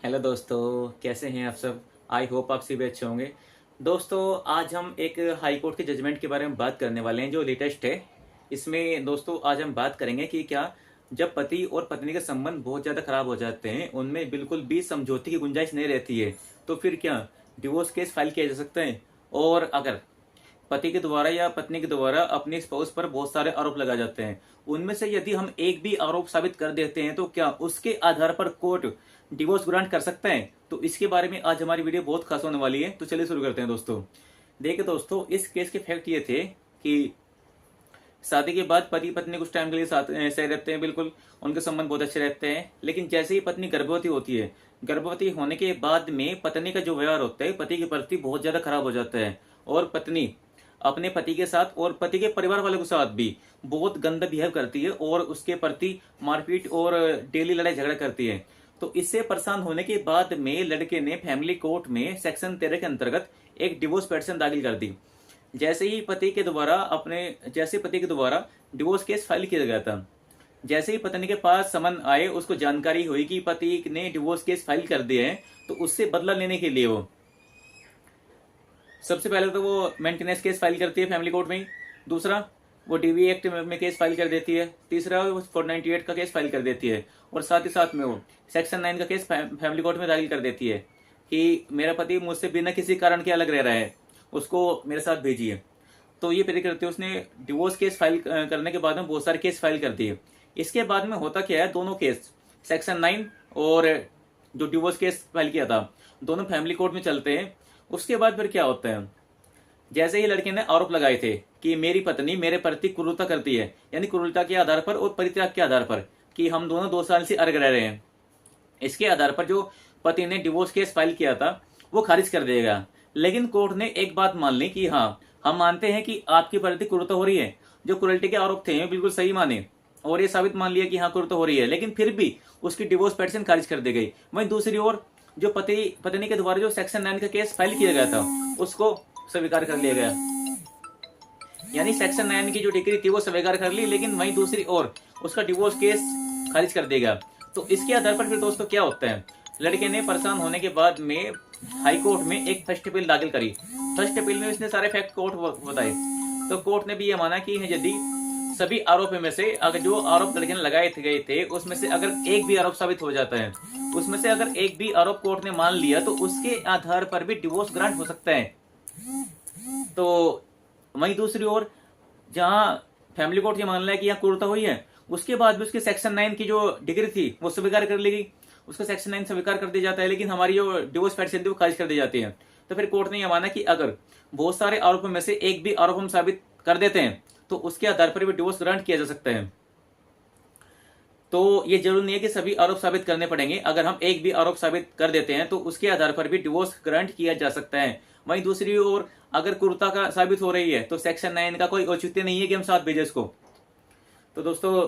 Hello दोस्तों, कैसे हैं आप सब। आई होप आप सभी अच्छे होंगे। दोस्तों, आज हम एक हाई कोर्ट के जजमेंट के बारे में बात करने वाले हैं जो लेटेस्ट है। इसमें दोस्तों आज हम बात करेंगे कि क्या जब पति और पत्नी के संबंध बहुत ज़्यादा खराब हो जाते हैं, उनमें बिल्कुल भी समझौते की गुंजाइश नहीं रहती है, तो फिर क्या डिवोर्स केस फाइल किया जा सकता है। और अगर पति के द्वारा या पत्नी के द्वारा अपने स्पाउस पर बहुत सारे आरोप लगाए जाते हैं, उनमें से यदि हम एक भी आरोप साबित कर देते हैं तो क्या उसके आधार पर कोर्ट डिवोर्स ग्रांट कर सकता है। तो इसके बारे में आज हमारी वीडियो बहुत खास होने वाली है। तो चलिए शुरू करते हैं दोस्तों। देखिए दोस्तों, इस केस के फैक्ट ये थे कि शादी के बाद पति पत्नी कुछ टाइम के लिए साथ सही रहते हैं, बिल्कुल उनके संबंध बहुत अच्छे रहते हैं। लेकिन जैसे ही पत्नी गर्भवती होती है, गर्भवती होने के बाद में पत्नी का जो व्यवहार होता है पति के प्रति बहुत ज्यादा खराब हो जाता है, और पत्नी अपने पति के साथ और पति के परिवार वालों के साथ भी बहुत गंदा बिहेव करती है और उसके प्रति मारपीट और डेली लड़ाई झगड़ा करती है। तो इससे परेशान होने के बाद में लड़के ने फैमिली कोर्ट में सेक्शन 13 के अंतर्गत एक डिवोर्स पिटीशन दाखिल कर दी। जैसे पति के द्वारा डिवोर्स केस फाइल किया गया था, जैसे ही पत्नी के पास समन आए, उसको जानकारी हुई कि पति ने डिवोर्स केस फाइल कर दिया है, तो उससे बदला लेने के लिए वो सबसे पहले तो वो मेंटेनेंस केस फाइल करती है फैमिली कोर्ट में ही। दूसरा, वो डीवी एक्ट में केस फाइल कर देती है। तीसरा, वो 498 का केस फाइल कर देती है। और साथ ही साथ में वो सेक्शन 9 का केस फैमिली कोर्ट में दाखिल कर देती है कि मेरा पति मुझसे बिना किसी कारण के अलग रह रहा है, उसको मेरे साथ भेजिए। तो ये पहले करते उसने डिवोर्स केस फाइल करने के बाद में बहुत सारे केस फाइल कर दिए। इसके बाद में होता क्या है, दोनों केस सेक्शन 9 और जो डिवोर्स केस फाइल किया था दोनों फैमिली कोर्ट में चलते हैं। उसके बाद फिर क्या होता है, जैसे ही लड़के ने आरोप लगाए थे कि मेरी पत्नी मेरे प्रति क्रूरता करती है, यानी क्रूरता के आधार पर और परित्याग के आधार पर, कि हम दोनों 2 साल से अलग रह रहे हैं, इसके आधार पर जो पति ने डिवोर्स केस फाइल किया था वो खारिज कर देगा। लेकिन कोर्ट ने एक बात मान ली कि हाँ, हम मानते हैं कि आपकी प्रति क्रूरता हो रही है। जो क्रूरल्टी के आरोप थे बिल्कुल सही माने और ये साबित मान लिया कि हाँ क्रूरता हो रही है, लेकिन फिर भी उसकी डिवोर्स पिटीशन खारिज कर दी गई। वहीं दूसरी ओर जो पत्नी के द्वारा जो सेक्शन 9 का केस फाइल किया गया था उसको स्वीकार कर लिया गया, यानी सेक्शन 9 की जो डिग्री थी वो स्वीकार कर ली, लेकिन वहीं दूसरी ओर उसका डिवोर्स केस खारिज कर दिया गया। तो इसके आधार पर फिर दोस्तों क्या होता है, लड़के ने परेशान होने के बाद में हाई कोर्ट में एक फर्स्ट अपील दाखिल करी। फर्स्ट अपील में इसने सारे फैक्ट कोर्ट बताए। तो कोर्ट ने भी ये माना कि यदि सभी आरोपों में से अगर जो आरोप लड़के ने लगाए गए थे उसमें से अगर एक भी आरोप साबित हो जाता है, उसमें से अगर एक भी आरोप कोर्ट ने मान लिया, तो उसके आधार पर भी डिवोर्स ग्रांट हो सकता है। तो वहीं दूसरी ओर जहां फैमिली कोर्ट ये मान लिया कि यहाँ क्रूरता हुई है, उसके बाद भी उसके सेक्शन 9 की जो डिग्री थी वो स्वीकार कर ली गई, उसका सेक्शन 9 स्वीकार कर दिया जाता है, लेकिन हमारी जो डिवोर्स पिटीशन थी वो खारिज कर दी जाती है। तो फिर कोर्ट ने यह माना कि अगर बहुत सारे आरोपों में से एक भी आरोप हम साबित कर देते हैं तो उसके आधार पर भी डिवोर्स ग्रांट किया जा सकता है। तो ये जरूरी नहीं है कि सभी आरोप साबित करने पड़ेंगे, अगर हम एक भी आरोप साबित कर देते हैं तो उसके आधार पर भी डिवोर्स ग्रांट किया जा सकता है। वहीं दूसरी ओर अगर क्रूरता का साबित हो रही है तो सेक्शन 9 का कोई औचित्य नहीं है कि हम साथ भेजें इसको। तो दोस्तों,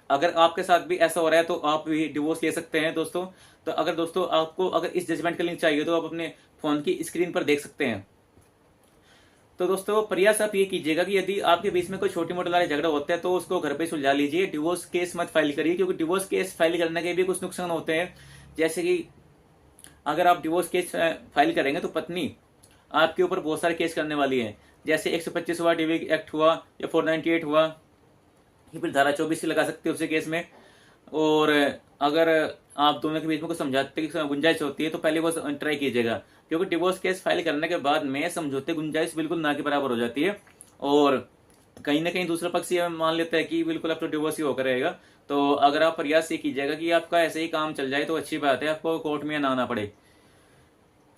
अगर आपके साथ भी ऐसा हो रहा है तो आप भी डिवोर्स ले सकते हैं दोस्तों। तो अगर दोस्तों आपको अगर इस जजमेंट का लिंक चाहिए तो आप अपने फोन की स्क्रीन पर देख सकते हैं। तो दोस्तों, प्रयास आप ये कीजिएगा कि यदि आपके बीच में कोई छोटी मोटी लड़ाई झगड़ा होता है तो उसको घर पे सुलझा लीजिए, डिवोर्स केस मत फाइल करिए, क्योंकि डिवोर्स केस फाइल करने के भी कुछ नुकसान होते हैं। जैसे कि अगर आप डिवोर्स केस फाइल करेंगे तो पत्नी आपके ऊपर बहुत सारे केस करने वाली है, जैसे 125 हुआ, डीवी एक्ट हुआ, या 498 हुआ, या फिर धारा 24 लगा सकते हो उसे केस में। और अगर आप दोनों के बीच में कुछ समझौते की गुंजाइश होती है तो पहले वो ट्राई कीजिएगा, क्योंकि डिवोर्स केस फाइल करने के बाद में समझौते गुंजाइश बिल्कुल ना के बराबर हो जाती है, और कहीं ना कहीं दूसरा पक्ष ये मान लेता है कि बिल्कुल अब तो डिवोर्स ही होकर रहेगा। तो अगर आप प्रयास ये कीजिएगा कि आपका ऐसे ही काम चल जाए तो अच्छी बात है, आपको कोर्ट में ना आना पड़े।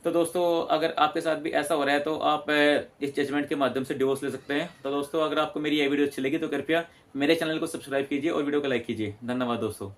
तो दोस्तों, अगर आपके साथ भी ऐसा हो रहा है तो आप इस जजमेंट के माध्यम से डिवोर्स ले सकते हैं। तो दोस्तों, अगर आपको मेरी ये वीडियो अच्छी लगी तो कृपया मेरे चैनल को सब्सक्राइब कीजिए और वीडियो को लाइक कीजिए। धन्यवाद दोस्तों।